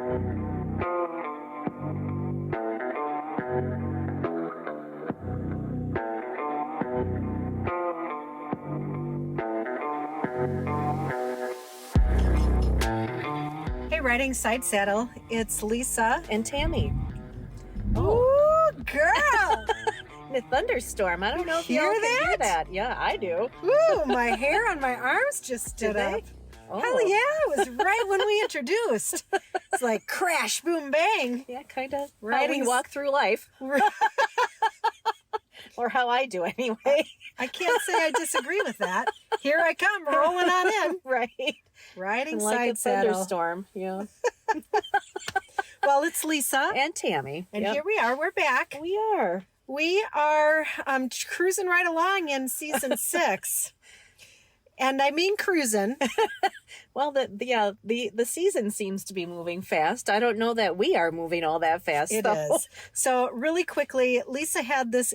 Hey, Riding Side Saddle, it's Lisa. And Tammy. Ooh, girl! The thunderstorm. I don't know if you Hear all can hear that? that. Yeah, I do. Ooh, my hair on my arms just stood Did they? up. Oh. Hell yeah, it was right when we introduced. It's like crash, boom, bang. Yeah, kind of. How Riding we walk through life. Or how I do anyway. I can't say I disagree with that. Here I come, rolling on in. Right. Riding Like Side a Saddle. thunderstorm. Yeah. Well, it's Lisa. And Tammy. And Yep. here we are. We're back. We are. We are cruising right along in season 6. And I mean cruising. Well, the season seems to be moving fast. I don't know that we are moving all that fast. It though. is. So really quickly, Lisa had this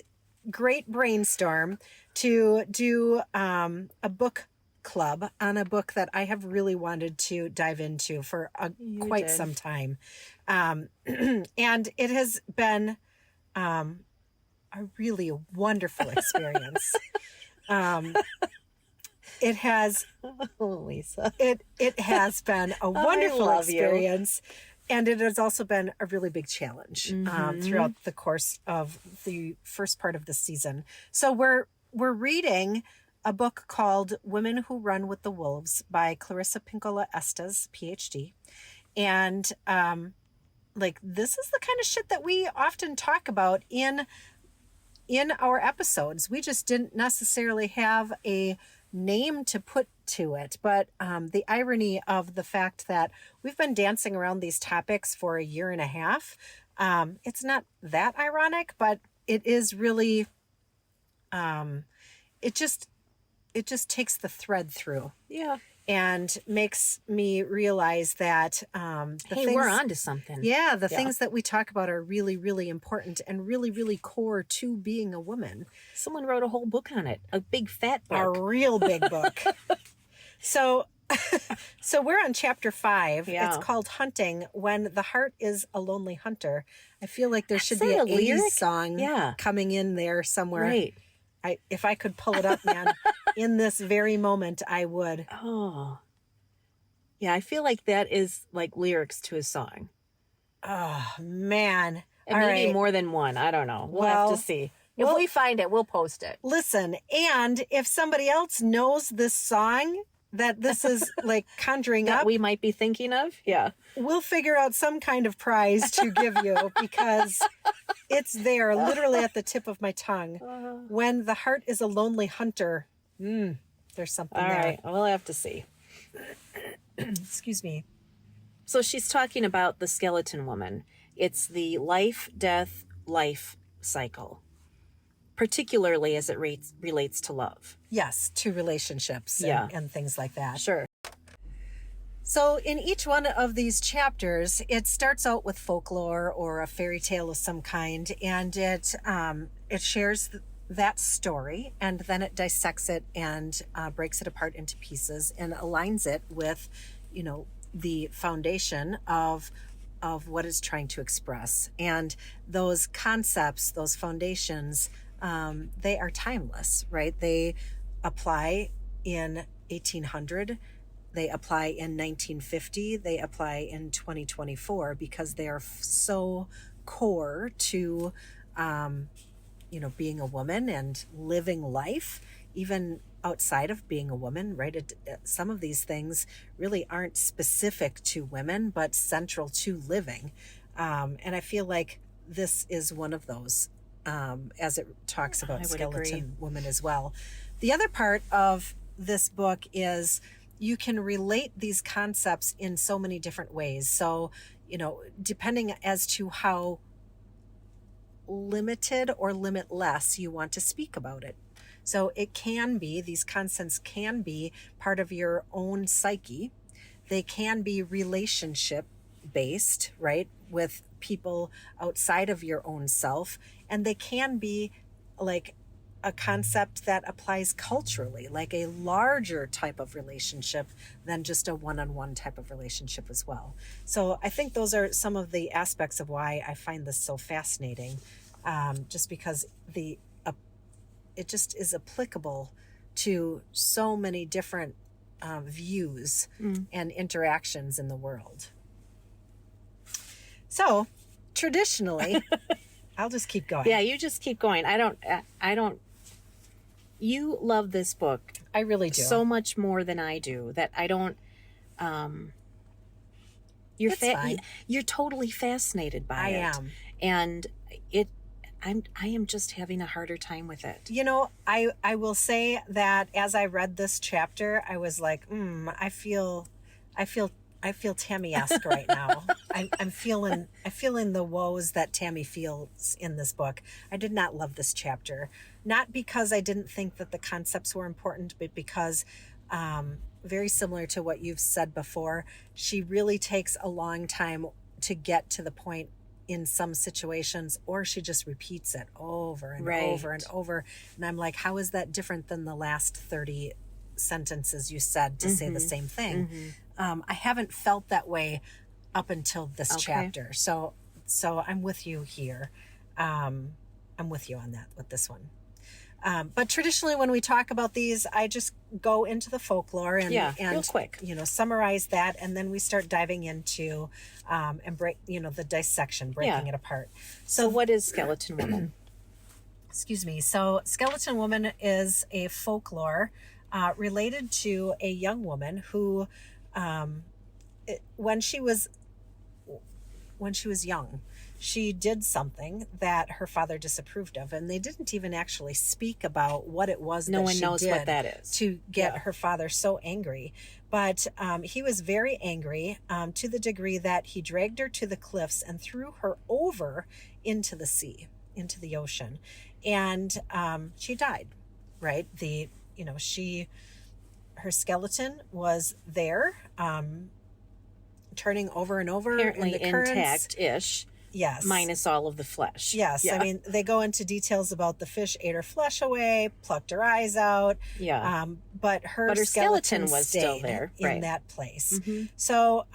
great brainstorm to do a book club on a book that I have really wanted to dive into for quite did. some time. And it has been a really wonderful experience. It has, Lisa. it has been a wonderful love you. experience. And it has also been a really big challenge throughout the course of the first part of the season. So we're reading a book called Women Who Run with the Wolves by Clarissa Pinkola Estes, PhD. And this is the kind of shit that we often talk about in our episodes. We just didn't necessarily have a name to put to it, but the irony of the fact that we've been dancing around these topics for a year and a half, it's not that ironic, but it is really it just takes the thread through. Yeah. And makes me realize that We're on to something. Yeah, the things that we talk about are really, really important and really, really core to being a woman. Someone wrote a whole book on it. A big fat book. A real big book. So we're on chapter 5. Yeah. It's called Hunting When the Heart is a Lonely Hunter. I feel like there should Is be that an a 80s lyric? song Yeah. coming in there somewhere. Right. If I could pull it up, man, in this very moment, I would. Oh. Yeah, I feel like that is like lyrics to a song. Oh, man. And All maybe right. more than one. I don't know. We'll have to see. If we find it, we'll post it. Listen, and if somebody else knows this song that this is like conjuring That up, we might be thinking of. Yeah. we'll figure out some kind of prize to give you because it's there literally at the tip of my tongue. When the heart is a lonely hunter, there's something All there. right. We'll have to see. Excuse me. So she's talking about the skeleton woman. It's the life, death, life cycle, particularly as it relates to love. Yes, to relationships and things like that. Sure. So in each one of these chapters, it starts out with folklore or a fairy tale of some kind, and it shares that story, and then it dissects it and breaks it apart into pieces and aligns it with, the foundation of what it's trying to express. And those concepts, those foundations, they are timeless, right? They apply in 1800. They apply in 1950, they apply in 2024 because they are so core to, being a woman and living life, even outside of being a woman, right? Some of these things really aren't specific to women, but central to living. And I feel like this is one of those, as it talks about skeleton woman as well. The other part of this book is you can relate these concepts in so many different ways. So, depending as to how limited or limitless you want to speak about it. So it can be, these concepts can be part of your own psyche. They can be relationship based, right? With people outside of your own self. And they can be like a concept that applies culturally, like a larger type of relationship than just a one-on-one type of relationship as well. So I think those are some of the aspects of why I find this so fascinating, just because it just is applicable to so many different views and interactions in the world. So traditionally, I'll just keep going. Yeah, you just keep going. I don't, you love this book. I really do. So much more than I do that I don't, you're totally fascinated by it. I am. And I am just having a harder time with it. You know, I will say that as I read this chapter, I was like, I feel Tammy-esque right now. I'm feeling the woes that Tammy feels in this book. I did not love this chapter, not because I didn't think that the concepts were important, but because very similar to what you've said before, she really takes a long time to get to the point in some situations, or she just repeats it over and over and over. And I'm like, how is that different than the last 30 sentences you said to say the same thing? I haven't felt that way up until this chapter. So I'm with you here. I'm with you on that with this one. But traditionally when we talk about these, I just go into the folklore and real quick, summarize that. And then we start diving into, and break, the dissection, breaking it apart. So what is Skeleton Woman? Excuse me. So Skeleton Woman is a folklore, related to a young woman who, when she was young, she did something that her father disapproved of, and they didn't even actually speak about what it was. No that one she knows did what that is to get her father so angry. But he was very angry, to the degree that he dragged her to the cliffs and threw her over into the sea, into the ocean, and she died. Right? Her skeleton was there, turning over and over, apparently in the currents. intact-ish. Yes. Minus all of the flesh. Yes. Yeah. I mean, they go into details about the fish ate her flesh away, plucked her eyes out. Yeah. But her skeleton was still there in that place. So,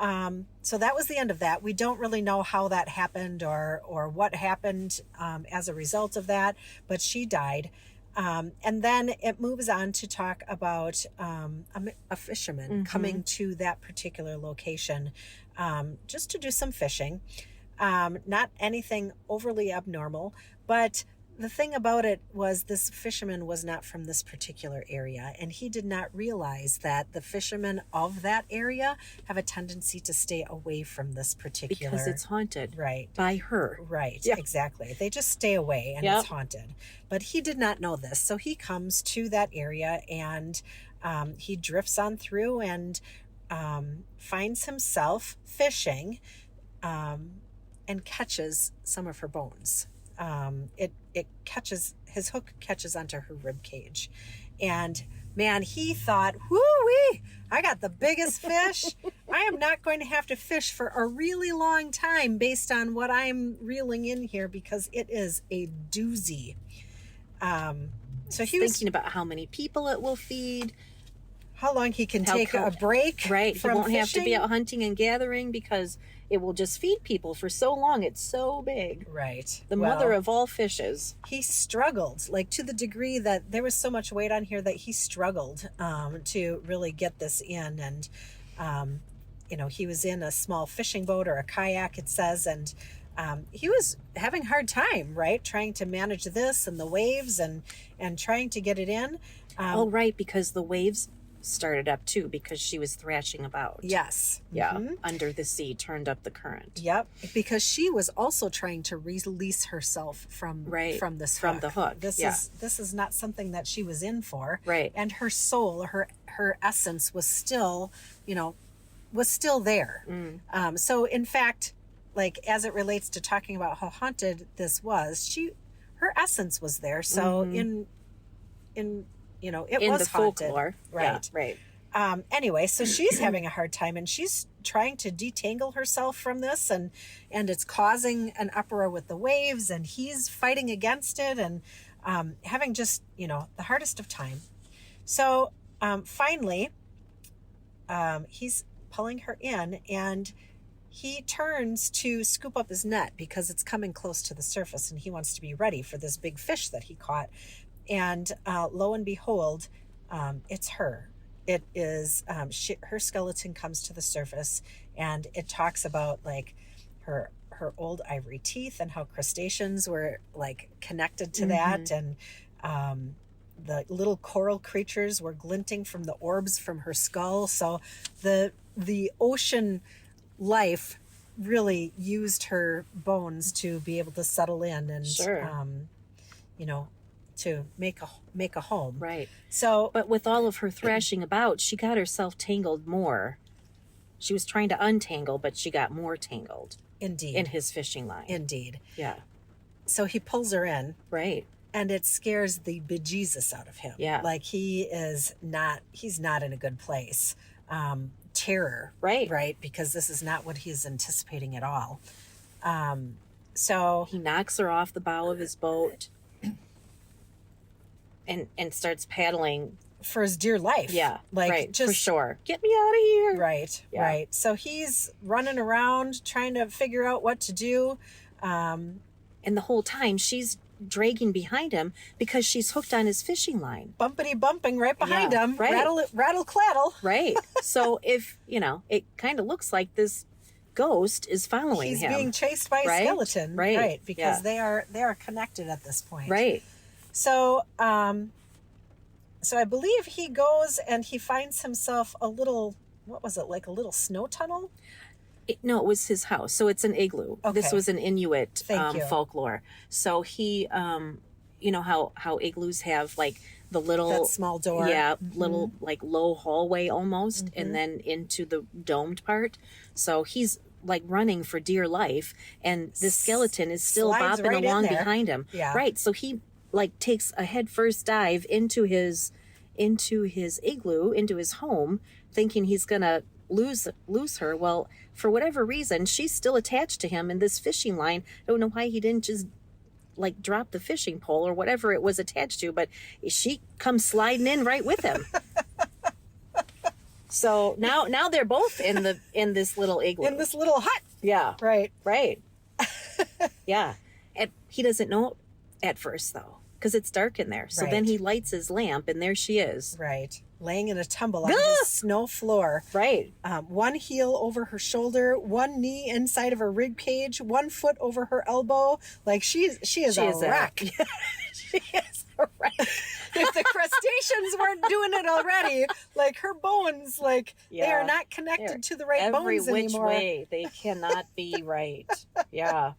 so that was the end of that. We don't really know how that happened or what happened as a result of that, but she died. And then it moves on to talk about a fisherman coming to that particular location, just to do some fishing. Not anything overly abnormal, but the thing about it was this fisherman was not from this particular area, and he did not realize that the fishermen of that area have a tendency to stay away from this particular... Because it's haunted. Right. By her. Right, Yeah. Exactly. They just stay away and it's haunted. But he did not know this, so he comes to that area and he drifts on through and finds himself fishing and catches some of her bones. His hook catches onto her rib cage, and man, he thought, whoo-wee, I got the biggest fish. I am not going to have to fish for a really long time based on what I'm reeling in here, because it is a doozy. So he was thinking about how many people it will feed, how long he can take a break. Right. From he won't have to be fishing. out hunting and gathering because it will just feed people for so long. It's so big. Right. The mother of all fishes. He struggled, like to the degree that there was so much weight on here that he struggled to really get this in. And, he was in a small fishing boat or a kayak, it says, and he was having a hard time, right? Trying to manage this and the waves and trying to get it in. Right, because the waves started up too, because she was thrashing about. Yes. Yeah. Under the sea, turned up the current. Yep. Because she was also trying to release herself from this from hook. the hook. This is not something that she was in for. Right. And her soul, her essence was still, there. So in fact, like as it relates to talking about how haunted this was, her essence was there. So it was the haunted. Folklore. Right. Yeah, right. Anyway, so she's having a hard time, and she's trying to detangle herself from this, and it's causing an uproar with the waves, and he's fighting against it, and having just, the hardest of time. So finally, he's pulling her in, and he turns to scoop up his net because it's coming close to the surface, and he wants to be ready for this big fish that he caught. And lo and behold, it's her. It is her skeleton comes to the surface, and it talks about like her old ivory teeth and how crustaceans were like connected to that, and the little coral creatures were glinting from the orbs from her skull. So the ocean life really used her bones to be able to settle in and to make a home. Right. So, but with all of her thrashing about, she got herself tangled more. She was trying to untangle, but she got more tangled. Indeed. In his fishing line. Indeed. Yeah. So he pulls her in. Right. And it scares the bejesus out of him. Yeah. Like he's not in a good place. Terror. Right. Right. Because this is not what he's anticipating at all. So he knocks her off the bow of his boat and starts paddling for his dear life. Yeah. Like right, just for sure. Get me out of here. Right. Yeah. Right. So he's running around trying to figure out what to do. And the whole time she's dragging behind him because she's hooked on his fishing line. Bumpity bumping right behind him. Right. Rattle claddle. Right. So if, it kind of looks like this ghost is following him. He's being chased by a skeleton. Right. Right. Because they are connected at this point. Right. So, so I believe he goes and he finds himself a little, what was it, like a little snow tunnel? No, it was his house. So it's an igloo. Okay. This was an Inuit folklore. So he, how igloos have like the little that small door. Yeah, little like low hallway almost, and then into the domed part. So he's like running for dear life, and the skeleton is still Slides bopping right along in there. behind him. Yeah. Right. So he like takes a head first dive into his igloo, into his home, thinking he's gonna lose her. Well, for whatever reason, she's still attached to him in this fishing line. I don't know why he didn't just like drop the fishing pole or whatever it was attached to, but she comes sliding in right with him. So now they're both in this little igloo. In this little hut. Yeah. Right. Right. Yeah. And he doesn't know at first though, because it's dark in there. So then he lights his lamp and there she is. Right. Laying in a tumble on the snow floor. Right. One heel over her shoulder, one knee inside of her rib cage, one foot over her elbow. Like she is a wreck. She is a wreck. If the crustaceans weren't doing it already, like her bones, like they are not connected to the right bones anymore. Every which way, they cannot be right. Yeah.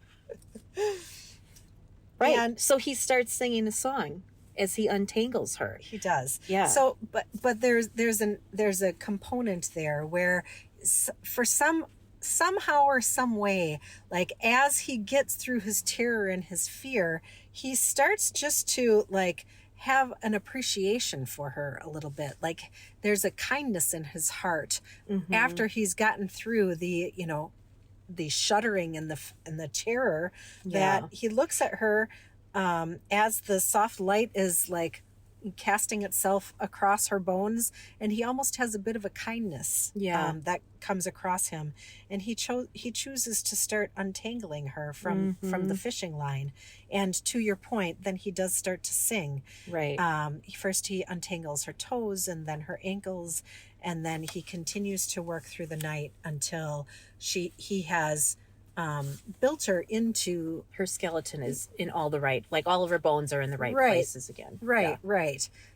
Right. And so he starts singing a song as he untangles her. He does. Yeah. So, but there's a component there where for somehow or some way, like as he gets through his terror and his fear, he starts just to like have an appreciation for her a little bit. Like there's a kindness in his heart after he's gotten through the shuddering and the terror that he looks at her as the soft light is like casting itself across her bones, and he almost has a bit of a kindness that comes across him, and he chooses to start untangling her from the fishing line. And to your point, then he does start to sing. Right. First he untangles her toes and then her ankles, and then he continues to work through the night until he has built her into... Her skeleton is in all the right, like all of her bones are in the right places again. Right.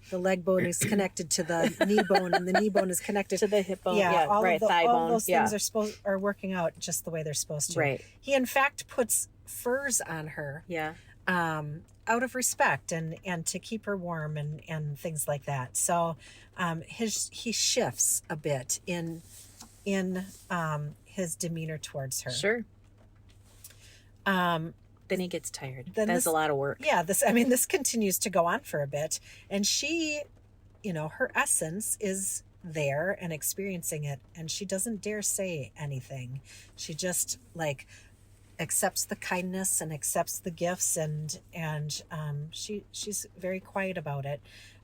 The leg bone is connected to the knee bone, and the knee bone is connected to the hip bone. Thigh bone. All those things are working out just the way they're supposed to. Right. He in fact puts furs on her. Yeah. Out of respect and to keep her warm and things like that. So he shifts a bit in his demeanor towards her. Sure. Then he gets tired. That's a lot of work. Yeah, this continues to go on for a bit, and she, her essence is there and experiencing it, and she doesn't dare say anything. She just like accepts the kindness and accepts the gifts, and she's very quiet about it.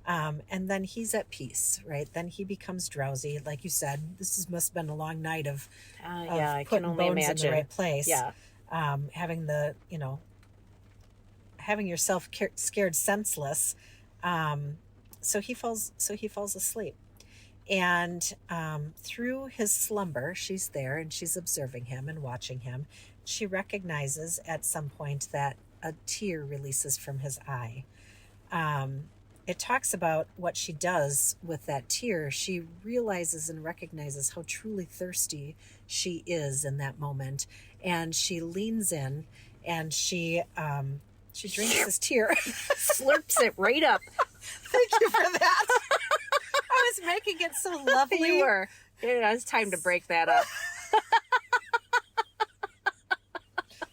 And then he's at peace, right? Then he becomes drowsy. Like you said, must have been a long night of Yeah, I can putting only bones imagine. in the right place. Yeah. Having having yourself scared senseless. So he falls asleep. And through his slumber, she's there and she's observing him and watching him. She recognizes at some point that a tear releases from his eye. It talks about what she does with that tear. She realizes and recognizes how truly thirsty she is in that moment. And she leans in and she drinks this tear. Slurps it right up. Thank you for that. I was making it so lovely. You were. Yeah, it's time to break that up.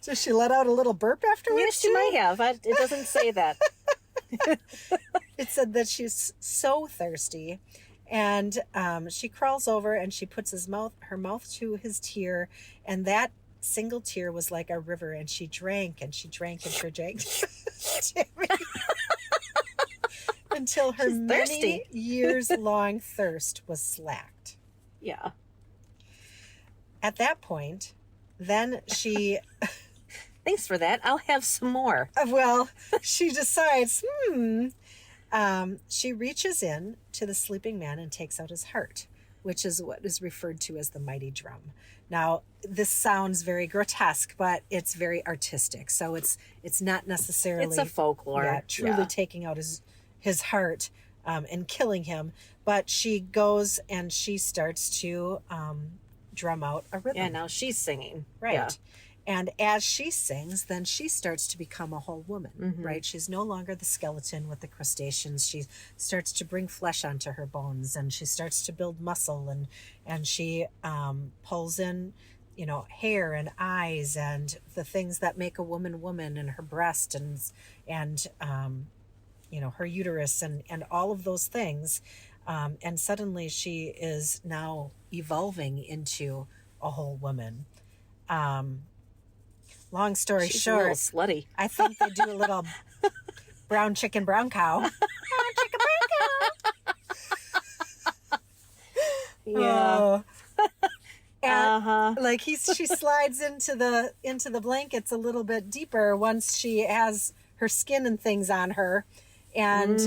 So she let out a little burp afterwards? Yes, she might have. It doesn't say that. It said that she's so thirsty. And she crawls over and she puts her mouth to his tear. And that single tear was like a river. And she drank and she drank and she drank. Until her many years-long thirst was slacked. Yeah. At that point, then she... Thanks for that. I'll have some more. Well, she decides, she reaches in to the sleeping man and takes out his heart, which is what is referred to as the mighty drum. Now, this sounds very grotesque, but it's very artistic. So it's not necessarily... It's a folklore. Truly taking out his heart and killing him. But she goes and she starts to drum out a rhythm. Yeah, now she's singing. Right. Yeah. And as she sings, then she starts to become a whole woman, right? She's no longer the skeleton with the crustaceans. She starts to bring flesh onto her bones, and she starts to build muscle, and she pulls in, hair and eyes and the things that make a woman, and her breast and her uterus and all of those things. And suddenly she is now evolving into a whole woman. Long story She's short, a little slutty. I think they do a little brown chicken, brown cow. Brown chicken, brown cow. Yeah. And like she slides into the blankets a little bit deeper once she has her skin and things on her. And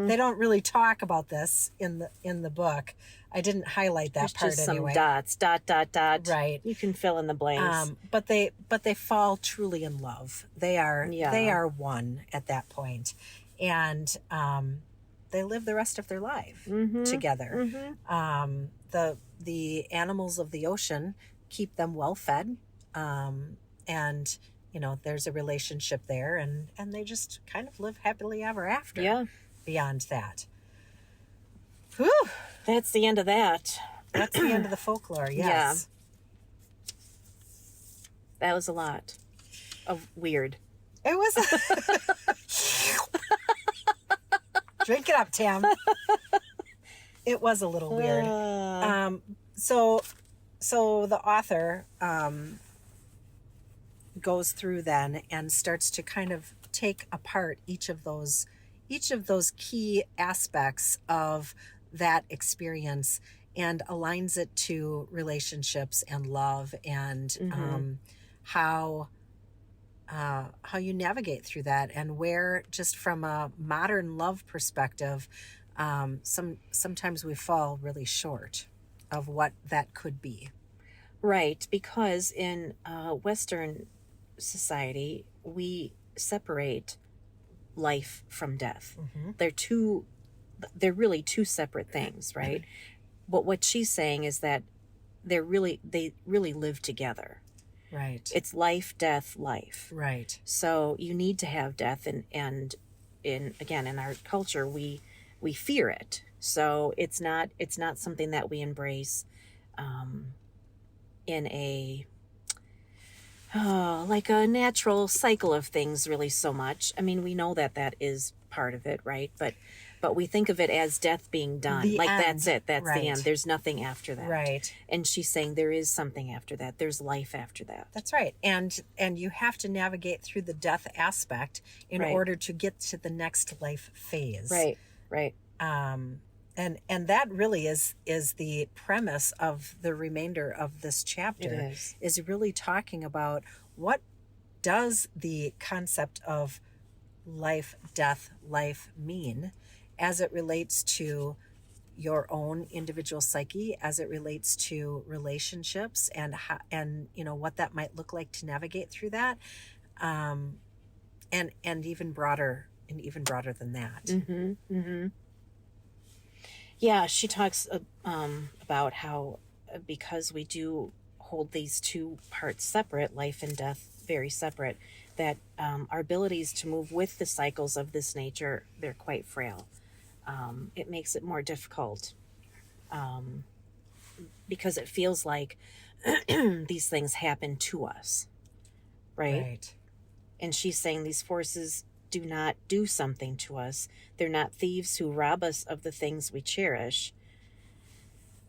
they don't really talk about this in the book. I didn't highlight that part just anyway. Some dots, dot. Right. You can fill in the blanks. But they fall truly in love. They are one at that point, and they live the rest of their life together. The animals of the ocean keep them well fed, and there's a relationship there, and they just kind of live happily ever after. Yeah. Beyond that. Whew. That's the end of that. That's the end of the folklore, yes. Yeah. That was a lot of weird. It was. Drink it up, Tam. It was a little weird. So the author goes through then and starts to kind of take apart each of those key aspects of that experience and aligns it to relationships and love and how you navigate through that, and where, just from a modern love perspective, sometimes we fall really short of what that could be. Right, because in Western society, we separate life from death. They're really two separate things, right? But what she's saying is that they really live together. Right. It's life, death, life. Right. So you need to have death, and in our culture we fear it. So it's not something that we embrace in a like a natural cycle of things really so much. I mean, we know that is part of it, right? But But we think of it as death being done. The like, end. that's it. That's Right. the end. There's nothing after that. Right. And she's saying there is something after that. There's life after that. That's right. And you have to navigate through the death aspect in Right. order to get to the next life phase. Right. Right. And that really is the premise of the remainder of this chapter. It is. Really talking about what does the concept of life, death, life mean as it relates to your own individual psyche, as it relates to relationships, and how, and what that might look like to navigate through that, and even broader than that. Mm-hmm. Mm-hmm. Yeah, she talks about how because we do hold these two parts separate, life and death very separate, that our abilities to move with the cycles of this nature, they're quite frail. It makes it more difficult because it feels like these things happen to us, right? And she's saying these forces do not do something to us. They're not thieves who rob us of the things we cherish.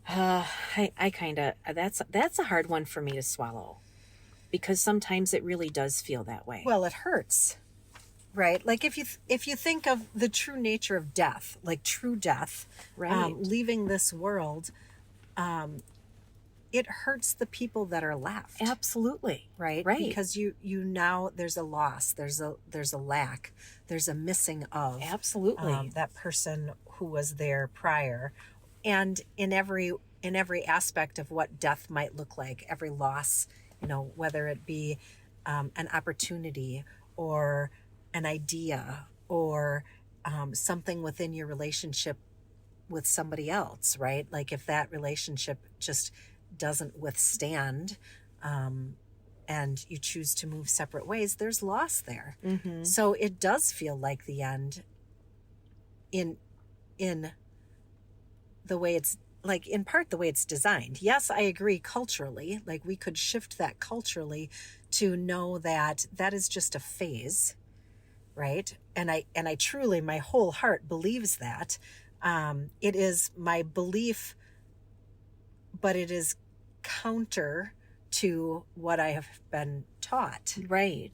I kind of, that's a hard one for me to swallow, because sometimes it really does feel that way. Well, it hurts, right? Like if you think of the true nature of death, like true death, Right. Leaving this world, it hurts the people that are left. Absolutely. Right? Because you now there's a loss, there's a lack, there's a missing of Absolutely. that person who was there prior, and in every aspect of what death might look like, every loss, whether it be an opportunity or an idea or something within your relationship with somebody else, right? Like if that relationship just doesn't withstand, and you choose to move separate ways, there's loss there. Mm-hmm. So it does feel like the end in the way it's, like, in part the way it's designed. Yes, I agree culturally, like we could shift that culturally to know that that is just a phase, right? And I truly, my whole heart believes that. It is my belief, but it is counter to what I have been taught. Right.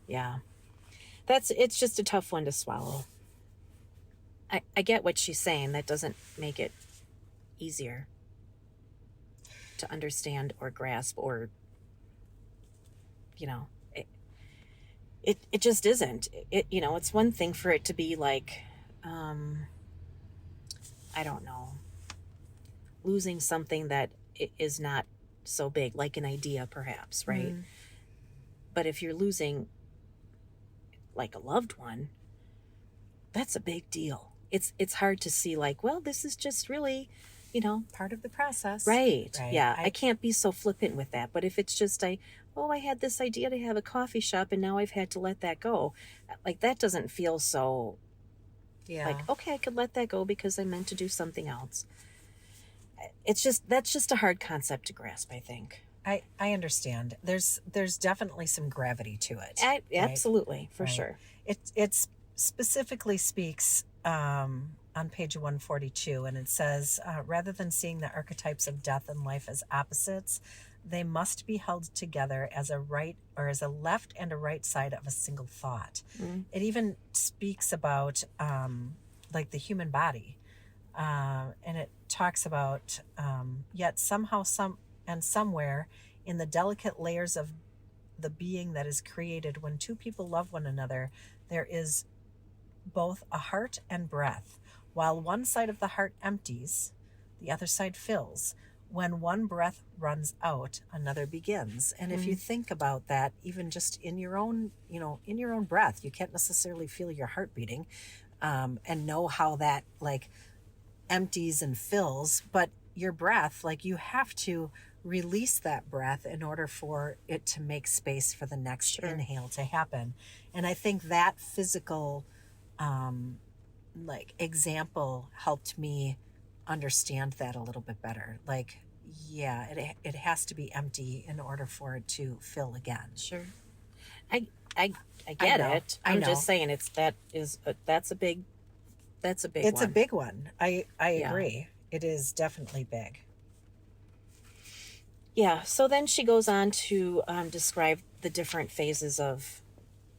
Yeah. It's just a tough one to swallow. I get what she's saying. That doesn't make it easier to understand or grasp, or, it just isn't. It's one thing for it to be like, I don't know, losing something that is not so big, like an idea perhaps, right? Mm. But if you're losing like a loved one, that's a big deal. It's hard to see, like, well, this is just really, Part of the process. right. Yeah. I I can't be so flippant with that. But if it's just I had this idea to have a coffee shop and now I've had to let that go. Like, that doesn't feel so like, okay, I could let that go because I meant to do something else. That's just a hard concept to grasp, I think. I understand. There's definitely some gravity to it. Absolutely, for Right. sure. It specifically speaks on page 142, and it says, rather than seeing the archetypes of death and life as opposites, they must be held together as a left and a right side of a single thought. Mm. It even speaks about like the human body, and it talks about yet somehow somewhere in the delicate layers of the being that is created, when two people love one another, there is both a heart and breath. While one side of the heart empties, the other side fills. When one breath runs out, another begins. And if you think about that, even just in your own breath, you can't necessarily feel your heart beating, and know how that, like, empties and fills. But your breath, like, you have to release that breath in order for it to make space for the next inhale to happen. And I think that physical example helped me understand that a little bit better. Like, yeah, it has to be empty in order for it to fill again. Sure. I I get know, it. I I'm know. just saying that's a big It's one. a big one. I Yeah. agree. It is definitely big. Yeah. So then she goes on to describe the different phases of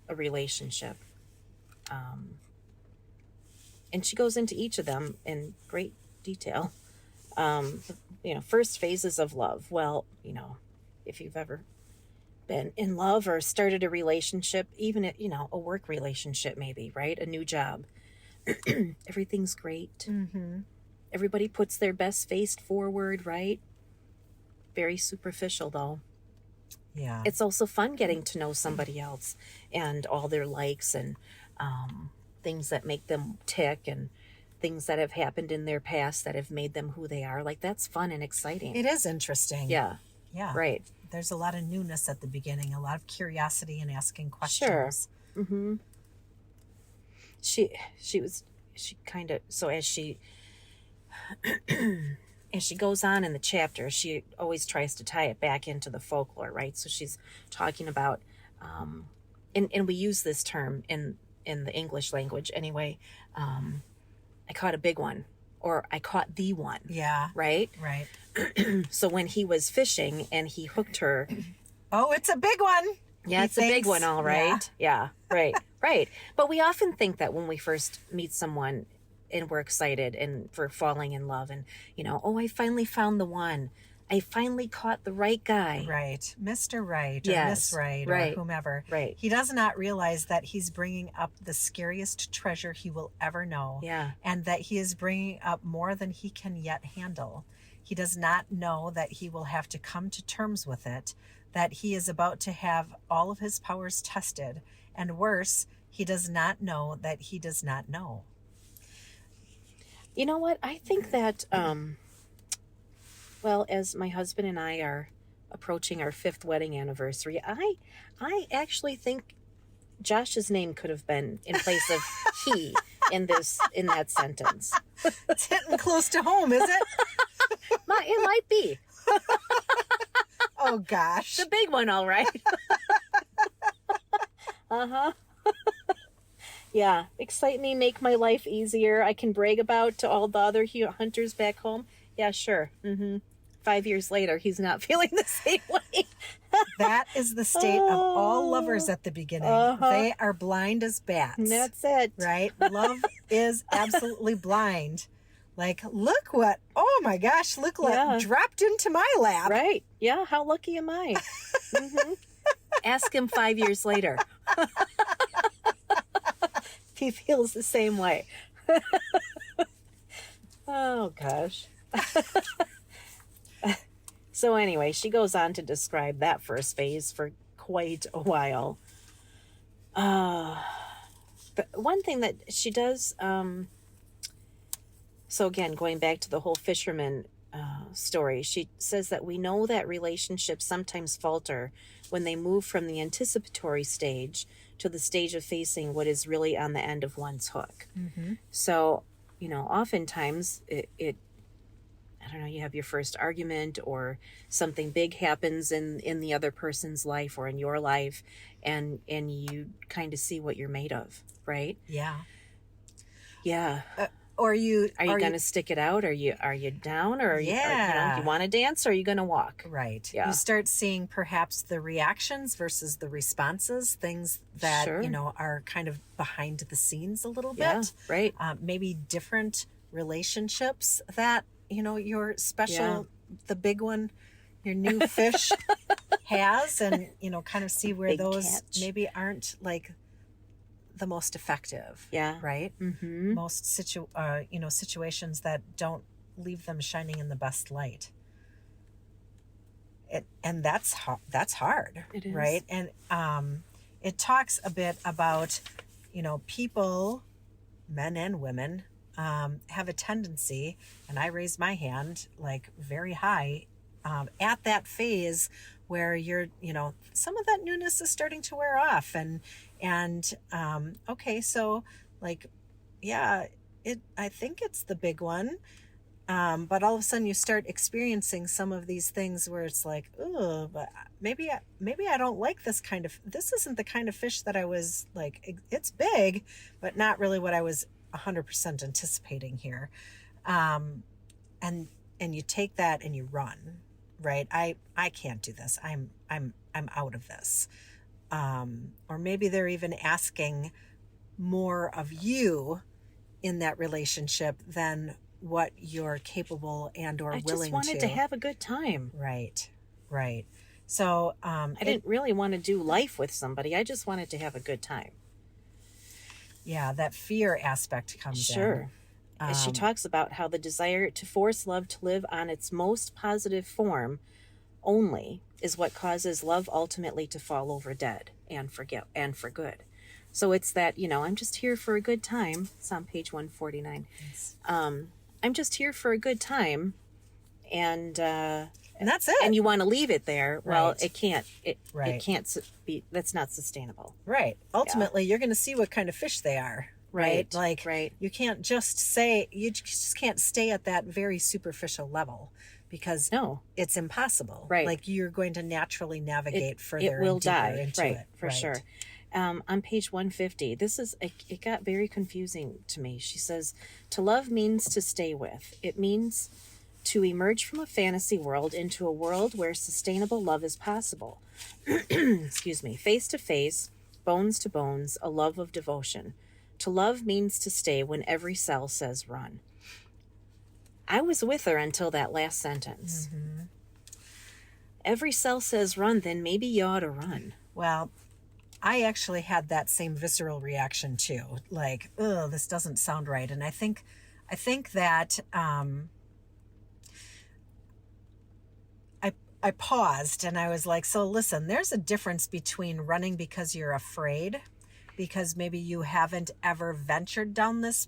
a relationship. And she goes into each of them in great detail. Um, first phases of love. Well, if you've ever been in love or started a relationship, even a work relationship, maybe, right? A new job. Everything's great. Mm-hmm. Everybody puts their best face forward, right? Very superficial, though. Yeah. It's also fun getting to know somebody else and all their likes and things that make them tick and things that have happened in their past that have made them who they are. Like, that's fun and exciting. It is interesting. Yeah. Yeah. Right. There's a lot of newness at the beginning, a lot of curiosity and asking Sure. questions. Mm-hmm. She kind of, so as she goes on in the chapter, she always tries to tie it back into the folklore, right? So she's talking about, and we use this term in the English language anyway. I caught a big one, or I caught the one. Yeah. Right. Right. So when he was fishing and he hooked her. Oh, it's a big one. Yeah, it's a big one, all right. Yeah, right, right. But we often think that when we first meet someone and we're excited and for falling in love and, oh, I finally found the one. I finally caught the right guy. Right. Mr. Right or Yes, Miss Right right, or whomever. right. He does not realize that he's bringing up the scariest treasure he will ever know. Yeah. And that he is bringing up more than he can yet handle. He does not know that he will have to come to terms with it, that he is about to have all of his powers tested. And worse, he does not know that he does not know. You know what? I think that, well, as my husband and I are approaching our 5th wedding anniversary, I actually think Josh's name could have been in place of he in that sentence. It's hitting close to home, is it? It might be. Oh, gosh. The big one, all right. Uh-huh. Yeah. Excite me, make my life easier. I can brag about to all the other hunters back home. Yeah, sure. Mm-hmm. 5 years later, he's not feeling the same way. That is the state of all lovers at the beginning. Uh-huh. They are blind as bats. And that's it. Right? Love is absolutely blind. Like, look what, oh my gosh, look what dropped into my lap. Right. Yeah. How lucky am I? Mm-hmm. Ask him 5 years later. If he feels the same way. Oh, gosh. So anyway, she goes on to describe that first phase for quite a while. But one thing that she does, so again, going back to the whole fisherman story, she says that we know that relationships sometimes falter when they move from the anticipatory stage to the stage of facing what is really on the end of one's hook. Mm-hmm. So, oftentimes it I don't know, you have your first argument or something big happens in the other person's life or in your life, and you kind of see what you're made of, right? Yeah. Yeah. Are you going to stick it out? Are you down, or you want to dance, or are you going to walk? Right. Yeah. You start seeing perhaps the reactions versus the responses, things that, Sure. are kind of behind the scenes a little bit. Yeah, right. Maybe different relationships that, your special, the big one, your new fish has, and, kind of see where Big those catch. maybe aren't like the most effective. Yeah. Right. Mm-hmm. Most situations that don't leave them shining in the best light. And that's hard. It is. Right. And it talks a bit about, people, men and women, have a tendency, and I raise my hand like very high at that phase where you're, some of that newness is starting to wear off, and okay, so like, yeah, I think it's the big one. But all of a sudden you start experiencing some of these things where it's like, oh, but maybe I don't like this isn't the kind of fish that I was like, it's big, but not really what I was 100% anticipating here. And you take that and you run, right? I can't do this. I'm out of this. Or maybe they're even asking more of you in that relationship than what you're capable and or willing to. I just wanted to have a good time. Right. So I didn't really want to do life with somebody. I just wanted to have a good time. Yeah, that fear aspect comes in. Sure. As she talks about how the desire to force love to live on its most positive form only is what causes love ultimately to fall over dead and for good. So it's that, I'm just here for a good time. It's on page 149. Yes. I'm just here for a good time, and that's it. And you want to leave it there. Right. Well, it can't. It can't be. That's not sustainable. Right. Ultimately, you're going to see what kind of fish they are. Right. Like, you can't you just can't stay at that very superficial level, because it's impossible. Right. Like, you're going to naturally navigate further. It will and deeper die. Into right. it. For sure. On page 150, it got very confusing to me. She says, to love means to stay with. It means to emerge from a fantasy world into a world where sustainable love is possible. Excuse me. Face to face, bones to bones, a love of devotion. To love means to stay when every cell says run. I was with her until that last sentence. Mm-hmm. Every cell says run, then maybe you ought to run. Well, I actually had that same visceral reaction too. Like, oh, this doesn't sound right. And I think that I paused and I was like, so listen, there's a difference between running because you're afraid, because maybe you haven't ever ventured down this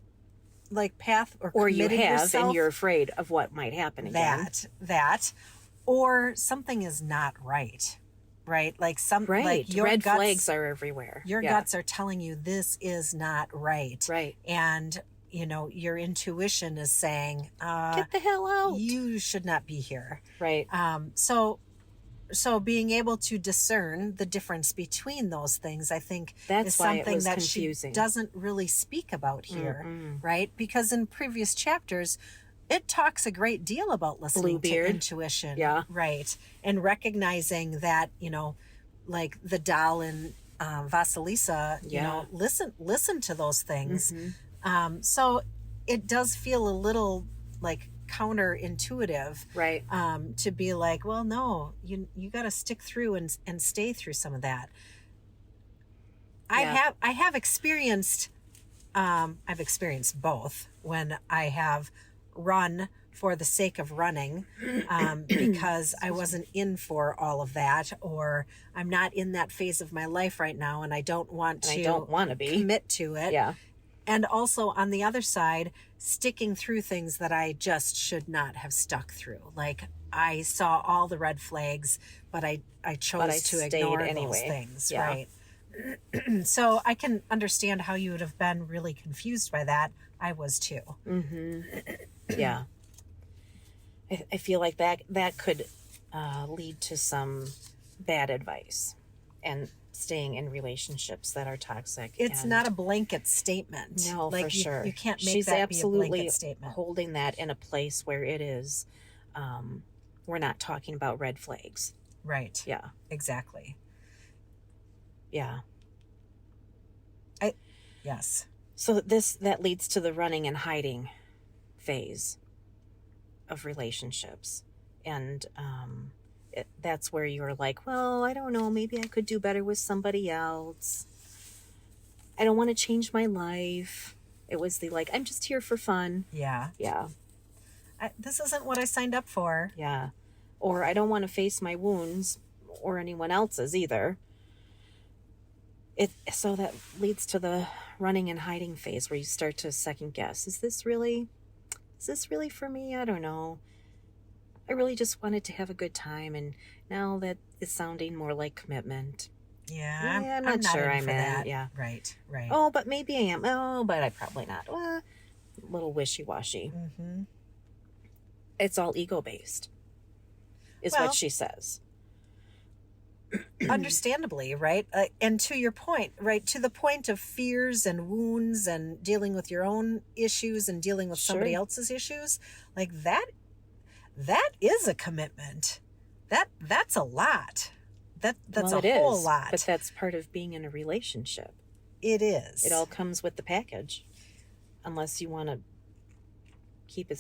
like path, or you have yourself, and you're afraid of what might happen again. That, or something is not right. Right? Like like your red guts, flags are everywhere. Your guts are telling you this is not right. Right. And, your intuition is saying, get the hell out. You should not be here. Right. So being able to discern the difference between those things, I think, that's is something that confusing. She doesn't really speak about here. Mm-mm. Right? Because in previous chapters, it talks a great deal about listening to intuition. Yeah. Right. And recognizing that, like the doll in Vasilisa, listen to those things. Mm-hmm. So it does feel a little like counterintuitive. Right. To be like, well, no, you got to stick through and stay through some of that. Yeah. I have experienced, I've experienced both when I have run for the sake of running, because I wasn't in for all of that, or I'm not in that phase of my life right now and I don't want to be commit to it. Yeah. And also on the other side, sticking through things that I just should not have stuck through. Like, I saw all the red flags, but I chose to ignore those things. Yeah. Right. So I can understand how you would have been really confused by that. I was too. Mm-hmm. Yeah. I feel like that could lead to some bad advice and staying in relationships that are toxic. It's not a blanket statement. No, like, for sure. You can't make She's that absolutely be a blanket statement. Holding that in a place where it is, we're not talking about red flags. Right. Yeah. Exactly. Yeah. Yes. So that leads to the running and hiding phase of relationships. And that's where you're like, well, I don't know, maybe I could do better with somebody else. I don't want to change my life. It was the like, I'm just here for fun. Yeah. Yeah. This isn't what I signed up for. Yeah. Or I don't want to face my wounds or anyone else's either. So that leads to the running and hiding phase where you start to second guess. Is this really for me? I don't know. I really just wanted to have a good time, and now that is sounding more like commitment. Yeah, I'm not sure I'm in. That. Yeah. Right. Oh, but maybe I am. Oh, but I probably not. A little wishy-washy. Mm-hmm. It's all ego-based, is Well, what she says. understandably, right? And to your point, right, to the point of fears and wounds and dealing with your own issues and dealing with somebody Sure. else's issues, like that is a commitment. That's a lot. That's Well, a it whole is, lot. but that's part of being in a relationship. It is. It all comes with the package, unless you want to keep it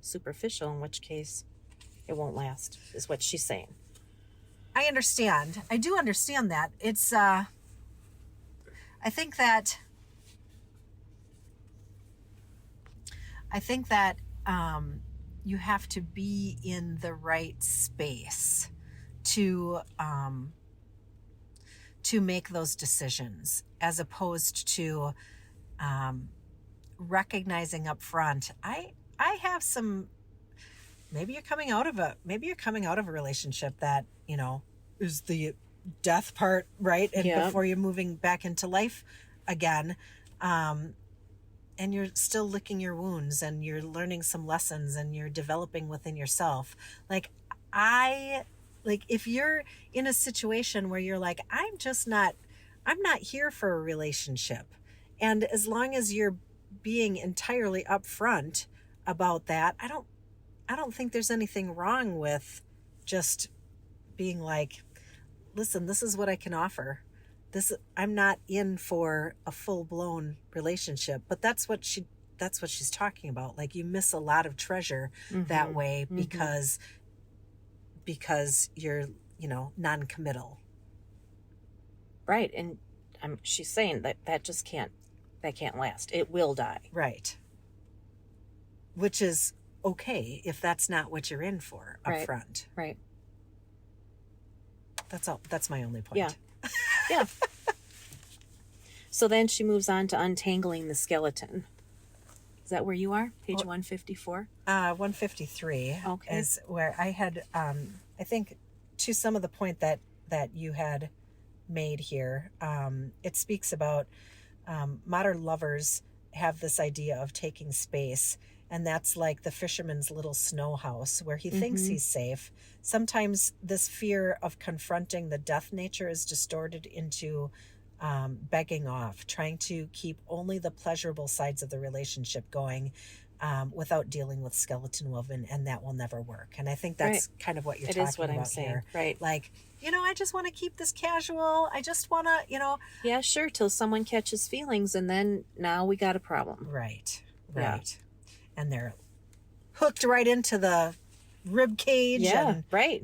superficial, in which case it won't last, is what she's saying. I understand. I do understand that. It's I think that you have to be in the right space to make those decisions, as opposed to recognizing up front, I have some, maybe you're coming out of a relationship that, is the death part, right? And Yeah. before you're moving back into life again, and you're still licking your wounds and you're learning some lessons and you're developing within yourself. Like if you're in a situation where you're like, I'm not here for a relationship. And as long as you're being entirely upfront about that, I don't think there's anything wrong with just being like, listen, this is what I can offer. I'm not in for a full-blown relationship. But that's what she's talking about. Like, you miss a lot of treasure that way because you're, non-committal. Right, and she's saying that can't last. It will die. Right. Which is okay if that's not what you're in for up front. Right. That's all. That's my only point. Yeah. Yeah. So then she moves on to untangling the skeleton. Is that where you are? Page 154? 153 Okay. is where I had, I think, to some of the point that you had made here, it speaks about modern lovers have this idea of taking space, and that's like the fisherman's little snow house where he thinks he's safe. Sometimes this fear of confronting the death nature is distorted into begging off, trying to keep only the pleasurable sides of the relationship going, without dealing with skeleton woven, and that will never work. And I think that's kind of what you're talking about. It is what I'm saying here. Right. Like, I just want to keep this casual. I just want to, Yeah, sure, till someone catches feelings, and then now we got a problem. Right. Yeah. And they're hooked right into the rib cage. Yeah, and, right.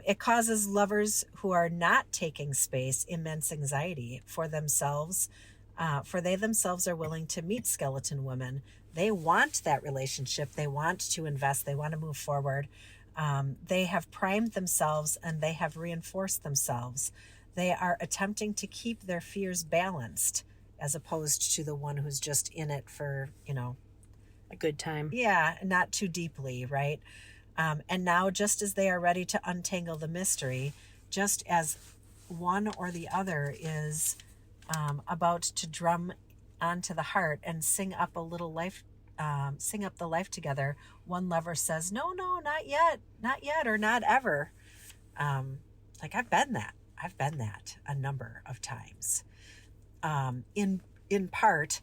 It causes lovers who are not taking space immense anxiety for themselves, for they themselves are willing to meet skeleton women. They want that relationship. They want to invest. They want to move forward. They have primed themselves and they have reinforced themselves. They are attempting to keep their fears balanced, as opposed to the one who's just in it for, a good time. Yeah, not too deeply, right? And now, just as they are ready to untangle the mystery, just as one or the other is about to drum onto the heart and sing up the life together, one lover says, no, not yet, or not ever. Like, I've been that a number of times, in part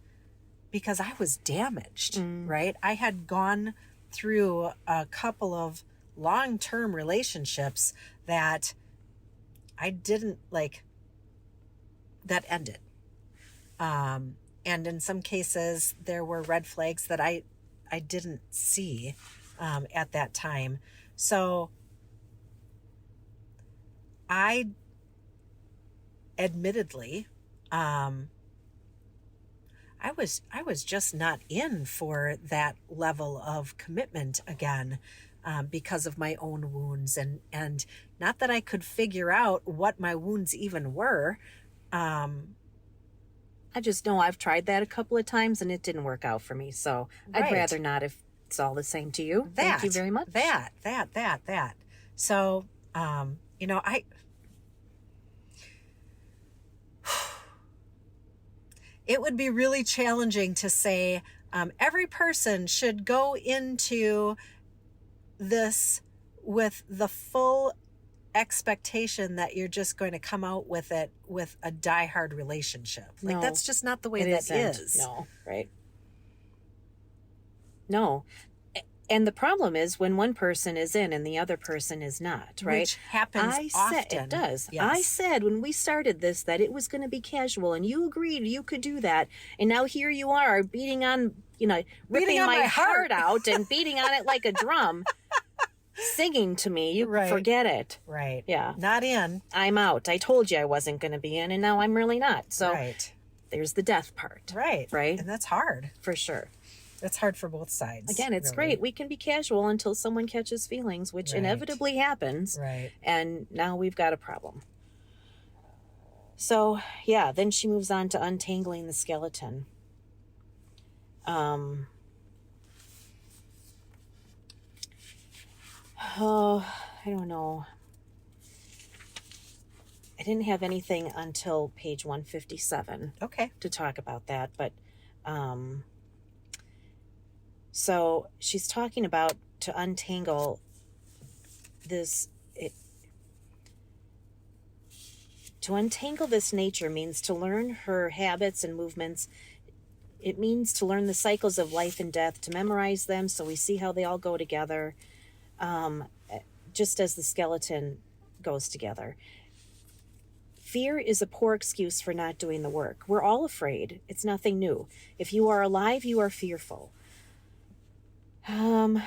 because I was damaged, right? I had gone through a couple of long-term relationships that I didn't like, that ended. And in some cases there were red flags that I didn't see at that time. So I admittedly, I was just not in for that level of commitment again, because of my own wounds, and not that I could figure out what my wounds even were. I just know I've tried that a couple of times and it didn't work out for me. So I'd rather not, if it's all the same to you. Thank you very much. That. So, it would be really challenging to say every person should go into this with the full expectation that you're just going to come out with it with a diehard relationship. Like, No, that's just not the way it that isn't. is. No, right? No. And the problem is when one person is in and the other person is not, right? Which happens often. It does. Yes. I said when we started this that it was going to be casual, and you agreed you could do that. And now here you are beating on, ripping on my my heart out and beating on it like a drum, singing to me. You Right. forget it. Right. Yeah. Not in. I'm out. I told you I wasn't going to be in, and now I'm really not. So Right. there's the death part. Right. Right. And that's hard. For sure. That's hard for both sides. Again, it's really. great. We can be casual until someone catches feelings, which Right. inevitably happens. Right. And now we've got a problem. So, yeah, then she moves on to untangling the skeleton. Oh, I don't know. I didn't have anything until page 157 Okay. to talk about that, but so she's talking about to untangle this. To untangle this nature means to learn her habits and movements. It means to learn the cycles of life and death, to memorize them so we see how they all go together, just as the skeleton goes together. Fear is a poor excuse for not doing the work. We're all afraid. It's nothing new. If you are alive, you are fearful. Among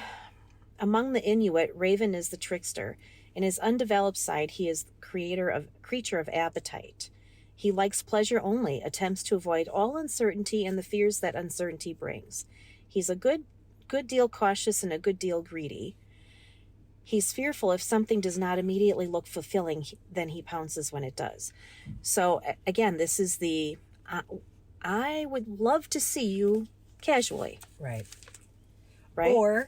the Inuit, Raven is the trickster. In his undeveloped side, he is the creature of appetite. He likes pleasure only, attempts to avoid all uncertainty and the fears that uncertainty brings. He's a good deal cautious and a good deal greedy. He's fearful if something does not immediately look fulfilling, then he pounces when it does. So again, this is the, I would love to see you casually. Right. Right? Or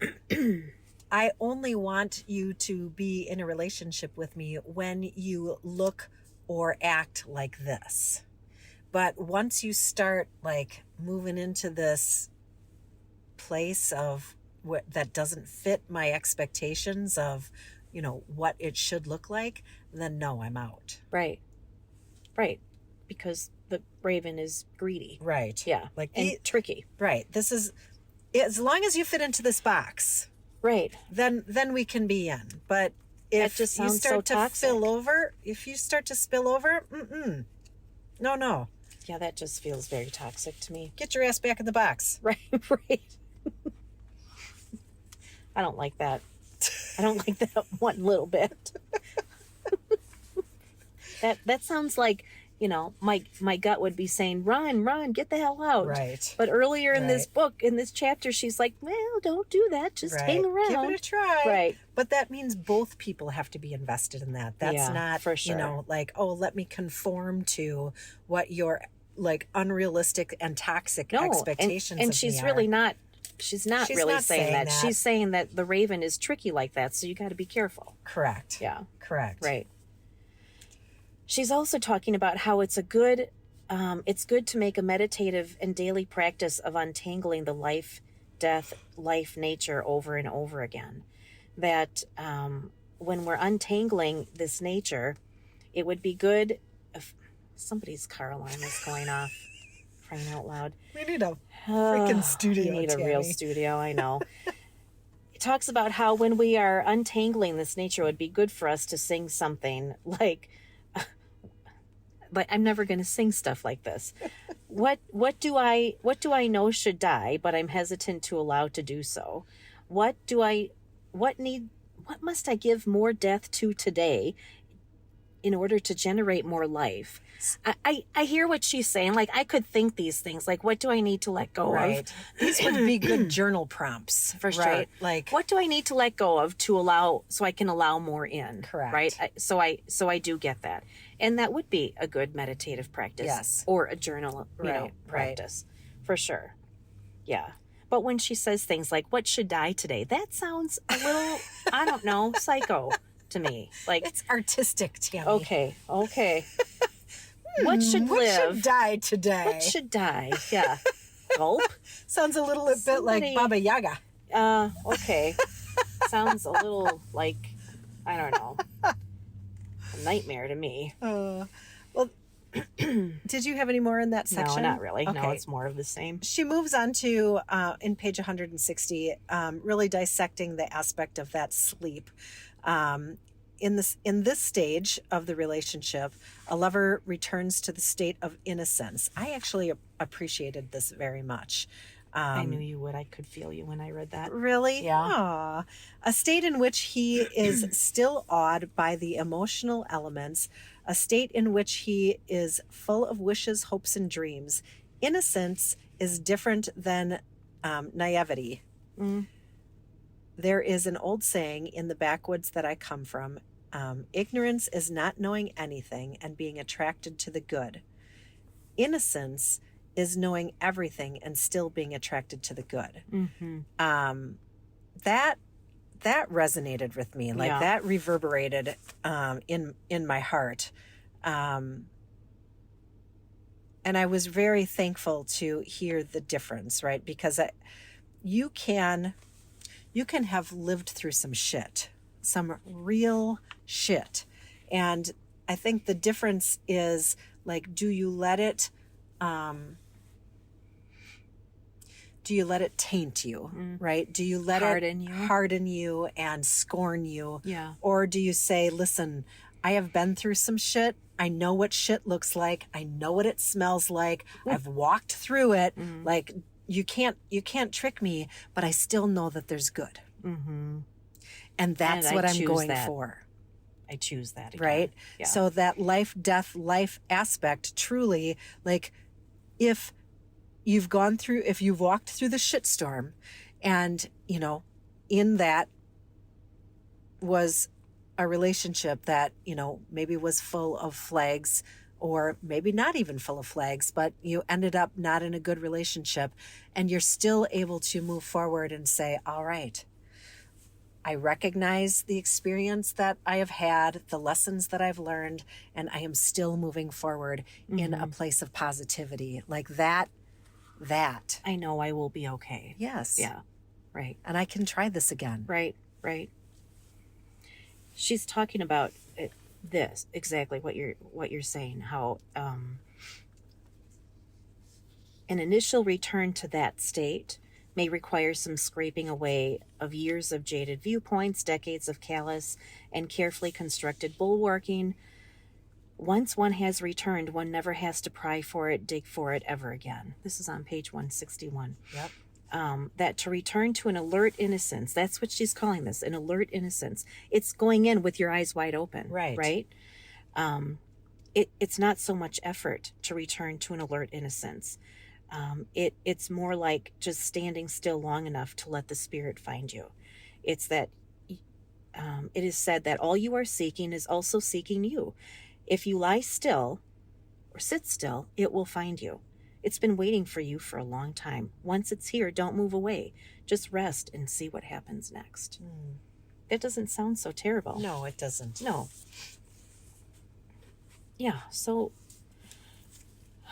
I only want you to be in a relationship with me when you look or act like this. But once you start like moving into this place of that doesn't fit my expectations of, what it should look like, then no, I'm out. Right. Because the Raven is greedy. Right. Yeah. And tricky. Right. This is, as long as you fit into this box, right, then we can be in. But if that just you sounds start so to toxic. if you start to spill over, no. Yeah, that just feels very toxic to me. Get your ass back in the box. Right. I don't like that. I don't like that one little bit. That sounds like, my gut would be saying, run, get the hell out. Right. But earlier in this Right. book, in this chapter, she's like, well, don't do that. Just Right. hang around. Give it a try. Right. But that means both people have to be invested in that. That's Yeah, not, for sure. like, oh, let me conform to what your like unrealistic and toxic expectations and of she's me really are. not. She's not really not saying that. that. She's saying that the Raven is tricky like that, so you got to be careful. Correct. Yeah. Correct. Right. She's also talking about how it's good to make a meditative and daily practice of untangling the life, death, life, nature over and over again. That when we're untangling this nature, it would be good if somebody's car alarm is going off. Crying out loud. We need a freaking studio. We need a real studio, I know. It talks about how when we are untangling this nature, it would be good for us to sing something like I'm never going to sing stuff like this. What do I know should die, but I'm hesitant to allow to do so? What must I give more death to today in order to generate more life? I hear what she's saying. Like, I could think these things. Like, what do I need to let go Right. of? These would be good journal prompts. For sure. Right? Like, What do I need to let go of to allow, so I can allow more in? Correct. Right? So I do get that. And that would be a good meditative practice. Yes. Or a journal, Right. practice. For sure. Yeah. But when she says things like, what should die today? That sounds a little, I don't know, psycho to me. Like, it's artistic, Tammy. okay. What should What live? should die today? What should die? Yeah. Gulp? Sounds a little bit like Somebody- Baba Yaga. Okay. sounds a little like, I don't know, a nightmare to me. Well, did you have any more in that section? No, not really. Okay. No, it's more of the same. She moves on to, in page 160, really dissecting the aspect of that sleep. In this stage of the relationship, a lover returns to the state of innocence. I actually appreciated this very much. I knew you would. I could feel you when I read that. Really? Yeah. Aw. A state in which he is still awed by the emotional elements, a state in which he is full of wishes, hopes, and dreams. Innocence is different than naivety. There is an old saying in the backwoods that I come from, ignorance is not knowing anything and being attracted to the good. Innocence is knowing everything and still being attracted to the good. That resonated with me. Like that reverberated in my heart. And I was very thankful to hear the difference, right? Because you can have lived through some shit, some real shit. And I think the difference is, like, do you let it taint you, right? Do you let it harden you and scorn you? Yeah. Or do you say, listen, I have been through some shit. I know what shit looks like. I know what it smells like. I've walked through it. Like, you can't trick me, but I still know that there's good. And that's what I'm going for. I choose that again. Right? Yeah. So that life aspect, truly, like, if you've walked through the shitstorm, and, you know, in that was a relationship that, you know, maybe was full of flags, or maybe not even full of flags, but you ended up not in a good relationship, and you're still able to move forward and say, all right, I recognize the experience that I have had, the lessons that I've learned, and I am still moving forward in a place of positivity. Like that. I know I will be okay. Yes. Yeah. Right. And I can try this again. Right. She's talking about this, exactly what you're saying, how an initial return to that state may require some scraping away of years of jaded viewpoints, decades of callous and carefully constructed bulwarking. Once one has returned, one never has to pry for it, dig for it ever again. This is on page 161. Yep. That to return to an alert innocence, that's what she's calling this, an alert innocence. It's going in with your eyes wide open. Right? It's not so much effort to return to an alert innocence. It's more like just standing still long enough to let the Spirit find you. It's that it is said that all you are seeking is also seeking you. If you lie still or sit still, it will find you. It's been waiting for you for a long time. Once it's here, don't move away. Just rest and see what happens next. That doesn't sound so terrible. No, it doesn't. No. Yeah, so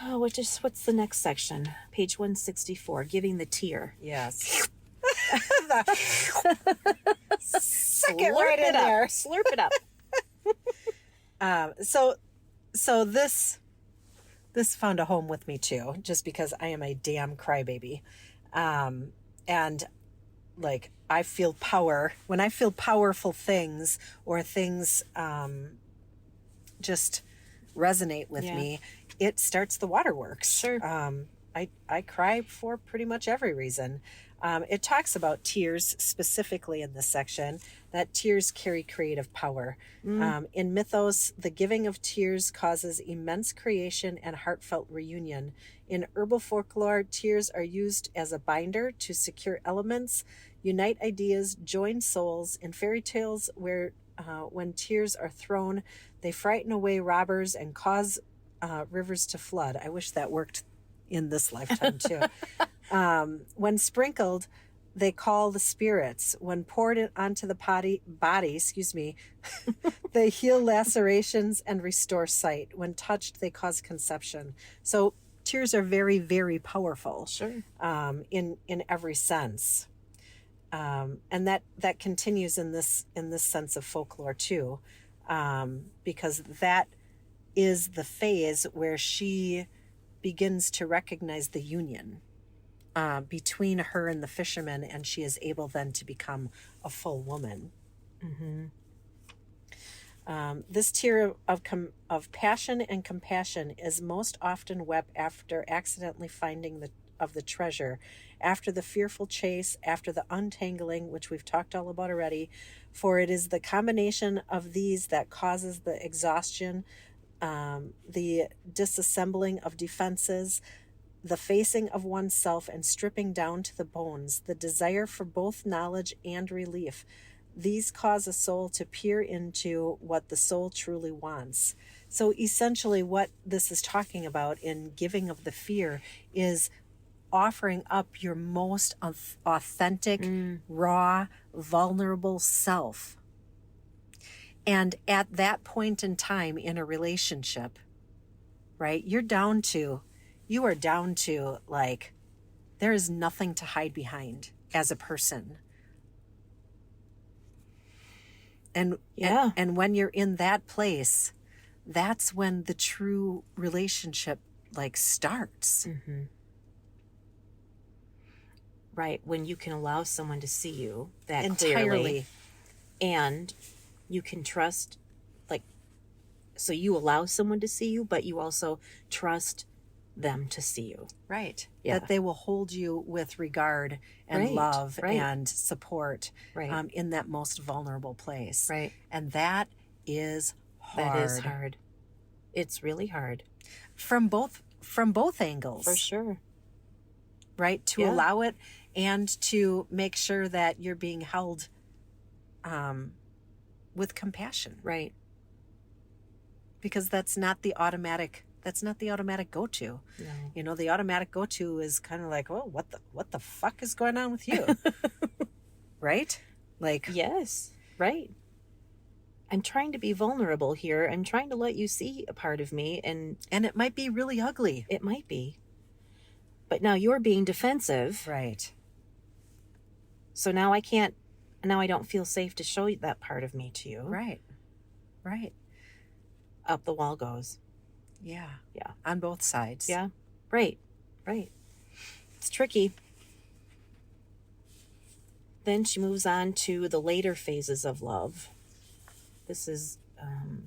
what's the next section? Page 164, giving the tear. Yes. Suck it right in there. Slurp it up. So this found a home with me too, just because I am a damn crybaby. And like, I feel power when I feel powerful things, or things just resonate with me, it starts the waterworks. Sure. I cry for pretty much every reason. It talks about tears specifically in this section, that tears carry creative power. In mythos, the giving of tears causes immense creation and heartfelt reunion. In herbal folklore, tears are used as a binder to secure elements, unite ideas, join souls. In fairy tales, when tears are thrown, they frighten away robbers and cause rivers to flood. I wish that worked in this lifetime too. When sprinkled, they call the spirits. When poured onto the body, they heal lacerations and restore sight. When touched, they cause conception. So tears are very, very powerful. Sure. In every sense. And that continues in this sense of folklore too, because that is the phase where she begins to recognize the union between her and the fisherman, and she is able then to become a full woman. This tier of passion and compassion is most often wept after accidentally finding the treasure, after the fearful chase, after the untangling, which we've talked all about already, for it is the combination of these that causes the exhaustion, the disassembling of defenses, the facing of oneself and stripping down to the bones, the desire for both knowledge and relief. These cause a soul to peer into what the soul truly wants. So essentially what this is talking about in giving of the fear is offering up your most authentic, raw, vulnerable self. And at that point in time in a relationship, right, you are down to like, there is nothing to hide behind as a person. And when you're in that place, that's when the true relationship like starts. Mm-hmm. Right, when you can allow someone to see you that entirely clearly, and you can trust, like, so you allow someone to see you, but you also trust them to see you. Right. Yeah. That they will hold you with regard and love and support in that most vulnerable place. Right. And that is hard. That is hard. It's really hard. From both angles. For sure. Right? To allow it and to make sure that you're being held with compassion. Right. Because that's not the automatic go-to. No. You know, the automatic go-to is kind of like, oh, what the fuck is going on with you? Right? Like, yes, right. I'm trying to be vulnerable here. I'm trying to let you see a part of me, and it might be really ugly. It might be. But now you're being defensive. Right. So now I don't feel safe to show that part of me to you. Right. Right. Up the wall goes. Yeah. Yeah. On both sides. Yeah. Right. Right. It's tricky. Then she moves on to the later phases of love. This is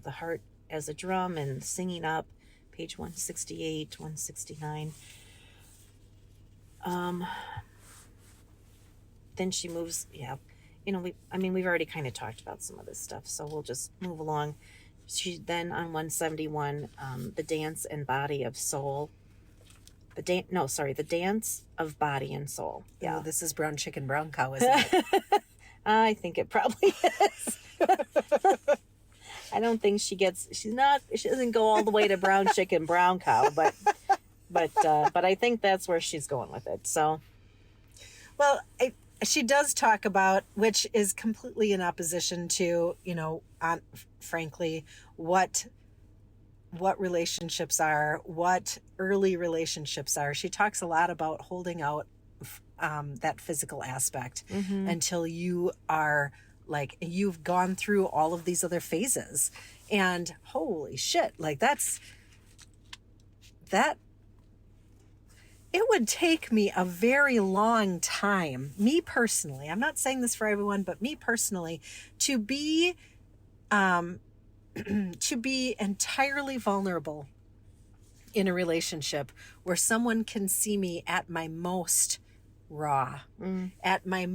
the heart as a drum and singing up, page 168, 169. Then she moves, we've already kind of talked about some of this stuff, so we'll just move along. She then on 171, the dance and body of soul. The dance of body and soul. Yeah. Oh, this is brown chicken, brown cow, isn't it? I think it probably is. I don't think she doesn't go all the way to brown chicken, brown cow, but I think that's where she's going with it. So, well, she does talk about, which is completely in opposition to, frankly, what relationships are, what early relationships are. She talks a lot about holding out that physical aspect until you are like, you've gone through all of these other phases. And holy shit, like that, it would take me a very long time, me personally, I'm not saying this for everyone, but me personally, to be entirely vulnerable in a relationship where someone can see me at my most raw, at my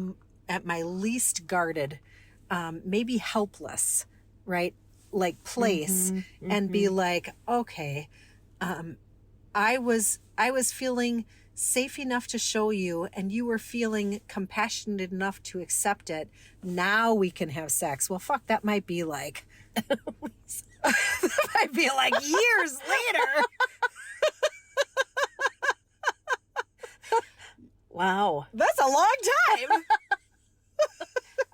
least guarded, maybe helpless, right? Like place, and be like, okay, I was feeling safe enough to show you, and you were feeling compassionate enough to accept it. Now we can have sex. Well, fuck, that might be like, that might be like years later. Wow. That's a long time.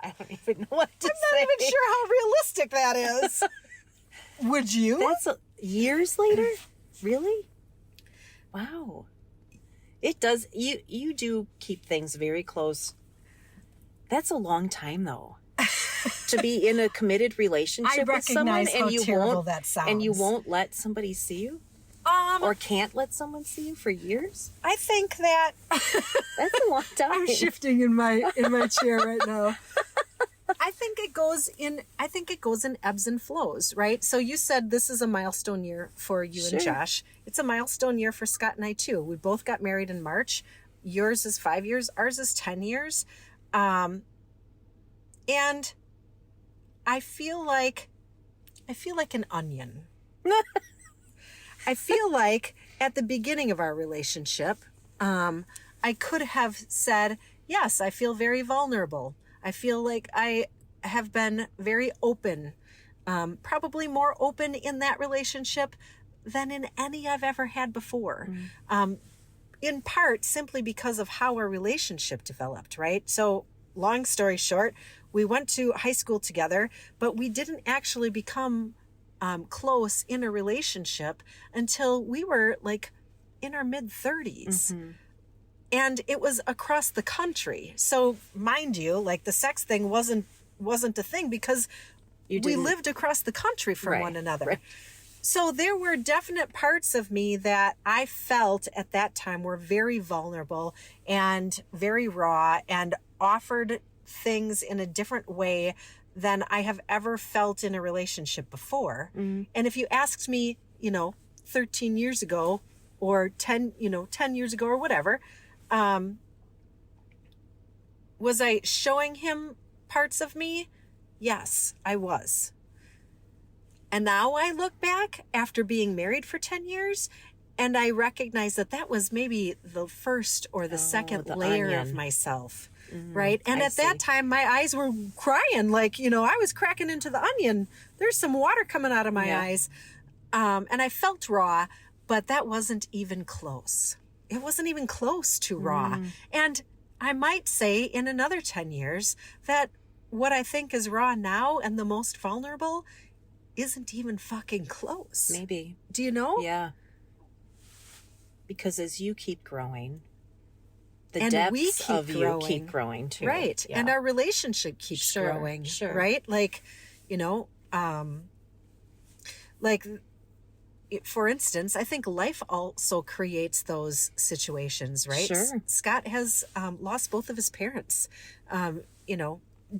I don't even know what to say. I'm not even sure how realistic that is. Would you? That's years later? Really? Wow. It does. You do keep things very close That's a long time, though. To be in a committed relationship with someone how terrible that sounds. and you won't let somebody see you? Or can't let someone see you for years? I think that That's a long time. I'm shifting in my chair right now. I think it goes in ebbs and flows, right? So you said this is a milestone year for you and Josh. It's a milestone year for Scott and I too. We both got married in March. Yours is 5 years, ours is 10 years. And I feel like an onion. I feel like at the beginning of our relationship, I could have said, yes, I feel very vulnerable. I feel like I have been very open, probably more open in that relationship than in any I've ever had before. In part simply because of how our relationship developed, right? So long story short, we went to high school together, but we didn't actually become close in a relationship until we were like in our mid-30s. And it was across the country. So mind you, like the sex thing wasn't a thing because we lived across the country from one another. Right. So there were definite parts of me that I felt at that time were very vulnerable and very raw and offered things in a different way than I have ever felt in a relationship before. And if you asked me, 13 years ago or 10 years ago or whatever, was I showing him parts of me? Yes, I was. And now I look back after being married for 10 years and I recognize that was maybe the first or the second layer of myself. Right. And at that time, my eyes were crying like, I was cracking into the onion. There's some water coming out of my eyes. And I felt raw, but that wasn't even close. It wasn't even close to raw. And I might say in another 10 years that what I think is raw now and the most vulnerable isn't even fucking close. Maybe. Do you know? Yeah. Because as you keep growing, the and depths we keep of growing. you keep growing too. Right. Yeah. And our relationship keeps growing. Sure. Right? Like, for instance, I think life also creates those situations, right? Sure. Scott has lost both of his parents,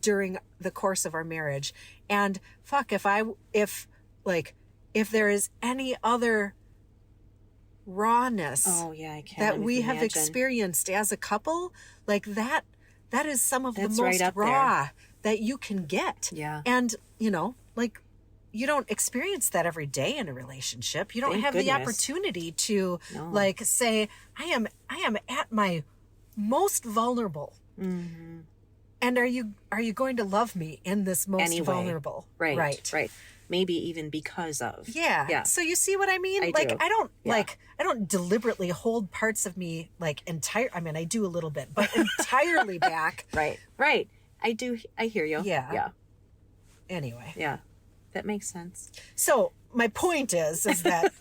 during the course of our marriage. And fuck, if there is any other rawness I can't that we imagine. have experienced as a couple, like that is some of That's the most right raw that you can get. Yeah. And, you don't experience that every day in a relationship. You don't Thank have goodness. the opportunity to say, I am at my most vulnerable. And are you going to love me in this most vulnerable? Right. Maybe even because of. Yeah. So you see what I mean? I do. I don't deliberately hold parts of me I do a little bit, but entirely back. Right. I do. I hear you. Yeah. Anyway. Yeah. That makes sense. So my point is that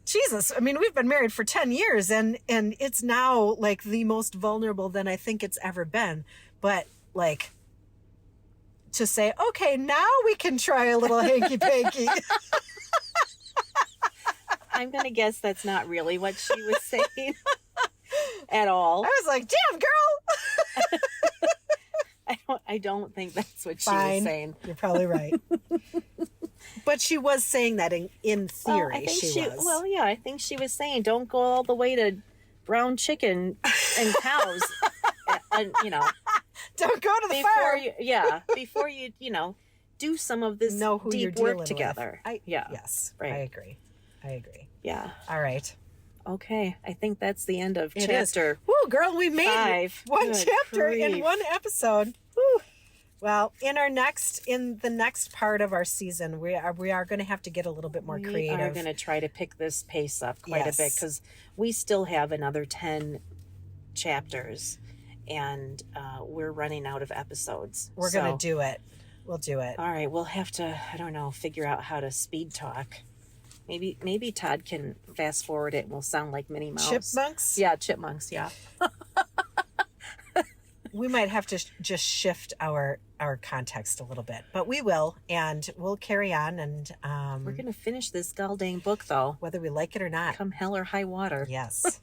Jesus, we've been married for 10 years and it's now like the most vulnerable than I think it's ever been. But like to say, okay, now we can try a little hanky panky. I'm going to guess that's not really what she was saying at all. I was like, damn, girl. I don't think that's what she was saying. You're probably right. But she was saying that in theory. I think she was. Well, yeah, I think she was saying don't go all the way to brown chicken and cows. Don't go to the farm. Before you, do some of this know who deep you're work dealing together. With. Yes, right. I agree. Yeah. All right. Okay, I think that's the end of it chapter. Woo, girl, we made 5. one Good chapter grief. in one episode. Woo. Well, in the next part of our season, we are going to have to get a little bit more creative. We are going to try to pick this pace up quite a bit because we still have another 10 chapters, and we're running out of episodes. We're going to do it. We'll do it. All right, we'll have to, figure out how to speed talk. Maybe Todd can fast forward it and we'll sound like Minnie Mouse. Chipmunks? Yeah, chipmunks, yeah. we might have to just shift our context a little bit, but we will, and we'll carry on. And We're going to finish this goddamn book, though. whether we like it or not. Come hell or high water. Yes.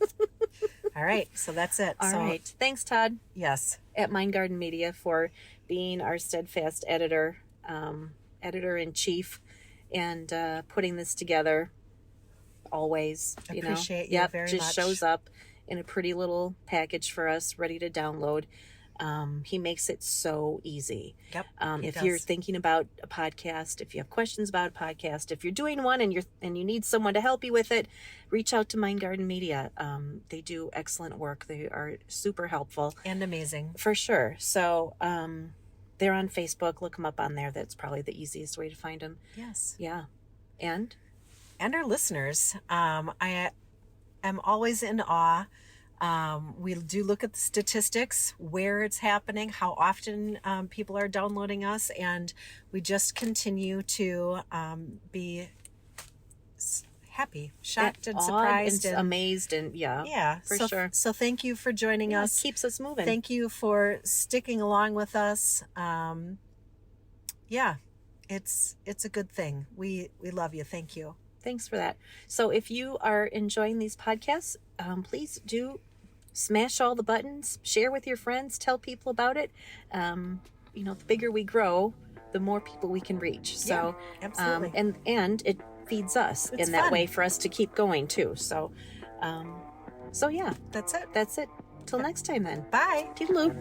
All right. So that's it. All right. Thanks, Todd. Yes. At Mind Garden Media for being our steadfast editor, editor-in-chief, and putting this together always. Appreciate you very just much. Shows up in a pretty little package for us, ready to download. He makes it so easy. Yep. If you're thinking about a podcast, if you have questions about a podcast, if you're doing one and you need someone to help you with it, reach out to Mind Garden Media. They do excellent work. They are super helpful and amazing for sure. So they're on Facebook. Look them up on there. That's probably the easiest way to find them. Yes. Yeah. And our listeners. I am always in awe. We do look at the statistics, where it's happening, how often people are downloading us, and we just continue to be happy, shocked, and surprised, and amazed, and for sure. So thank you for joining us. It keeps us moving. Thank you for sticking along with us. It's a good thing. We love you. Thank you. Thanks for that. So if you are enjoying these podcasts, please do smash all the buttons, share with your friends, tell people about it. The bigger we grow, the more people we can reach. So, absolutely. And it feeds us It's in that fun. way for us to keep going too. So yeah, That's it. that's it. Till next time then. Bye. Toodaloo.